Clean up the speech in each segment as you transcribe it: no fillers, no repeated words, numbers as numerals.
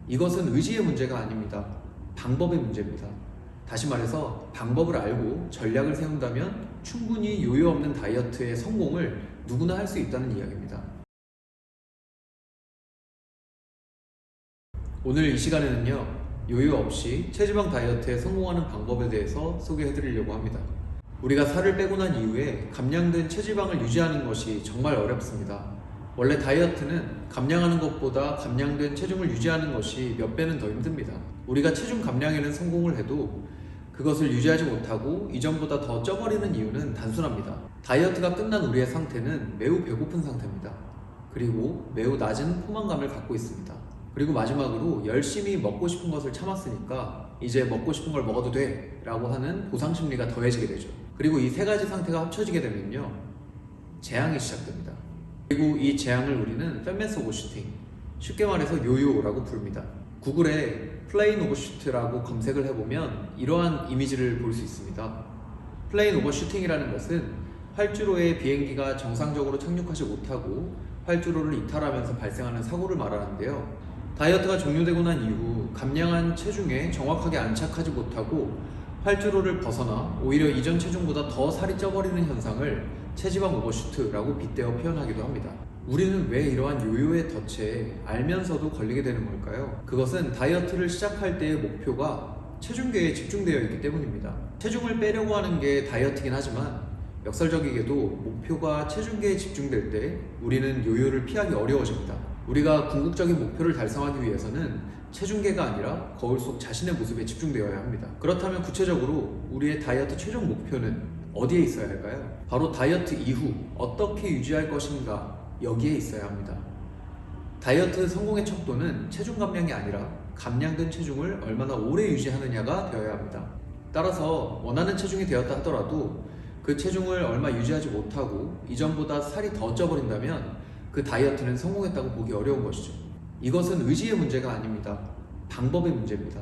이것은 의지의 문제가 아닙니다. 방법의 문제입니다. 다시 말해서 방법을 알고 전략을 세운다면 충분히 요요 없는 다이어트의 성공을 누구나 할 수 있다는 이야기입니다. 오늘 이 시간에는요, 요요 없이 체지방 다이어트에 성공하는 방법에 대해서 소개해드리려고 합니다. 우리가 살을 빼고 난 이후에 감량된 체지방을 유지하는 것이 정말 어렵습니다. 원래 다이어트는 감량하는 것보다 감량된 체중을 유지하는 것이 몇 배는 더 힘듭니다. 우리가 체중 감량에는 성공을 해도 그것을 유지하지 못하고 이전보다 더 쪄버리는 이유는 단순합니다. 다이어트가 끝난 우리의 상태는 매우 배고픈 상태입니다. 그리고 매우 낮은 포만감을 갖고 있습니다. 그리고 마지막으로 열심히 먹고 싶은 것을 참았으니까 이제 먹고 싶은 걸 먹어도 돼 라고 하는 보상심리가 더해지게 되죠. 그리고 이 세 가지 상태가 합쳐지게 되면요, 재앙이 시작됩니다. 그리고 이 재앙을 우리는 팹메스 오버슈팅, 쉽게 말해서 요요라고 부릅니다. 구글에 플레인 오버슈트라고 검색을 해보면 이러한 이미지를 볼 수 있습니다. 플레인 오버슈팅이라는 것은 활주로에 비행기가 정상적으로 착륙하지 못하고 활주로를 이탈하면서 발생하는 사고를 말하는데요. 다이어트가 종료되고 난 이후 감량한 체중에 정확하게 안착하지 못하고 활주로를 벗어나 오히려 이전 체중보다 더 살이 쪄버리는 현상을 체지방 오버슈트라고 빗대어 표현하기도 합니다. 우리는 왜 이러한 요요의 덫에 알면서도 걸리게 되는 걸까요? 그것은 다이어트를 시작할 때의 목표가 체중계에 집중되어 있기 때문입니다. 체중을 빼려고 하는 게 다이어트긴 하지만 역설적이게도 목표가 체중계에 집중될 때 우리는 요요를 피하기 어려워집니다. 우리가 궁극적인 목표를 달성하기 위해서는 체중계가 아니라 거울 속 자신의 모습에 집중되어야 합니다. 그렇다면 구체적으로 우리의 다이어트 최종 목표는 어디에 있어야 할까요? 바로 다이어트 이후 어떻게 유지할 것인가, 여기에 있어야 합니다. 다이어트 성공의 척도는 체중 감량이 아니라 감량된 체중을 얼마나 오래 유지하느냐가 되어야 합니다. 따라서 원하는 체중이 되었다 하더라도 그 체중을 얼마 유지하지 못하고 이전보다 살이 더 쪄버린다면 그 다이어트는 성공했다고 보기 어려운 것이죠. 이것은 의지의 문제가 아닙니다. 방법의 문제입니다.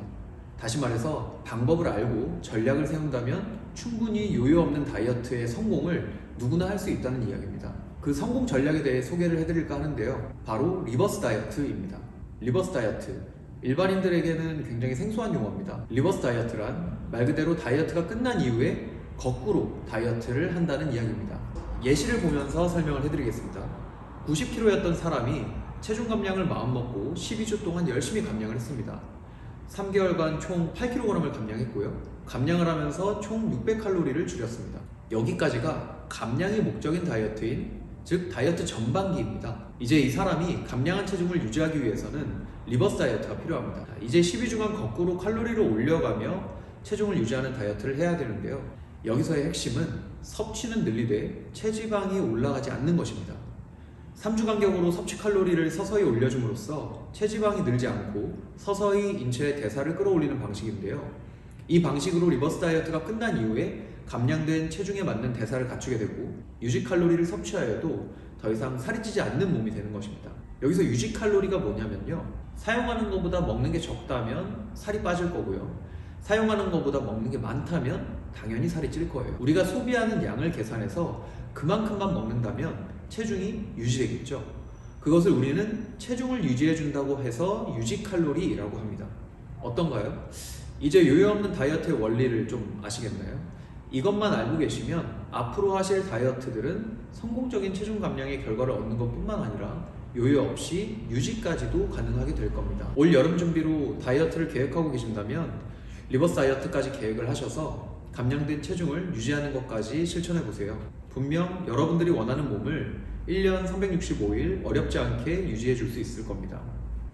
다시 말해서 방법을 알고 전략을 세운다면 충분히 요요 없는 다이어트의 성공을 누구나 할 수 있다는 이야기입니다. 그 성공 전략에 대해 소개를 해드릴까 하는데요, 바로 리버스 다이어트입니다. 리버스 다이어트, 일반인들에게는 굉장히 생소한 용어입니다. 리버스 다이어트란 말 그대로 다이어트가 끝난 이후에 거꾸로 다이어트를 한다는 이야기입니다. 예시를 보면서 설명을 해드리겠습니다. 90kg였던 사람이 체중 감량을 마음먹고 12주 동안 열심히 감량을 했습니다. 3개월간 총 8kg을 감량했고요. 감량을 하면서 총 600칼로리를 줄였습니다. 여기까지가 감량이 목적인 다이어트인, 즉 다이어트 전반기입니다. 이제 이 사람이 감량한 체중을 유지하기 위해서는 리버스 다이어트가 필요합니다. 이제 12주간 거꾸로 칼로리를 올려가며 체중을 유지하는 다이어트를 해야 되는데요. 여기서의 핵심은 섭취는 늘리되 체지방이 올라가지 않는 것입니다. 3주 간격으로 섭취 칼로리를 서서히 올려줌으로써 체지방이 늘지 않고 서서히 인체의 대사를 끌어올리는 방식인데요. 이 방식으로 리버스 다이어트가 끝난 이후에 감량된 체중에 맞는 대사를 갖추게 되고 유지 칼로리를 섭취하여도 더 이상 살이 찌지 않는 몸이 되는 것입니다. 여기서 유지 칼로리가 뭐냐면요, 사용하는 것보다 먹는 게 적다면 살이 빠질 거고요, 사용하는 것보다 먹는 게 많다면 당연히 살이 찔 거예요. 우리가 소비하는 양을 계산해서 그만큼만 먹는다면 체중이 유지되겠죠. 그것을 우리는 체중을 유지해 준다고 해서 유지 칼로리라고 합니다. 어떤가요? 이제 요요 없는 다이어트의 원리를 좀 아시겠나요? 이것만 알고 계시면 앞으로 하실 다이어트들은 성공적인 체중 감량의 결과를 얻는 것뿐만 아니라 요요 없이 유지까지도 가능하게 될 겁니다. 올 여름 준비로 다이어트를 계획하고 계신다면 리버스 다이어트까지 계획을 하셔서 감량된 체중을 유지하는 것까지 실천해 보세요. 분명 여러분들이 원하는 몸을 1년 365일 어렵지 않게 유지해 줄 수 있을 겁니다.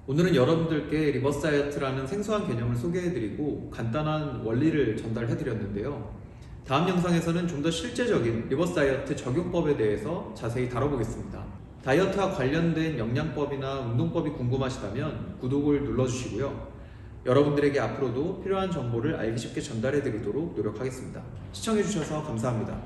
오늘은 여러분들께 리버스 다이어트라는 생소한 개념을 소개해드리고 간단한 원리를 전달해드렸는데요. 다음 영상에서는 좀 더 실제적인 리버스 다이어트 적용법에 대해서 자세히 다뤄보겠습니다. 다이어트와 관련된 영양법이나 운동법이 궁금하시다면 구독을 눌러주시고요. 여러분들에게 앞으로도 필요한 정보를 알기 쉽게 전달해드리도록 노력하겠습니다. 시청해주셔서 감사합니다.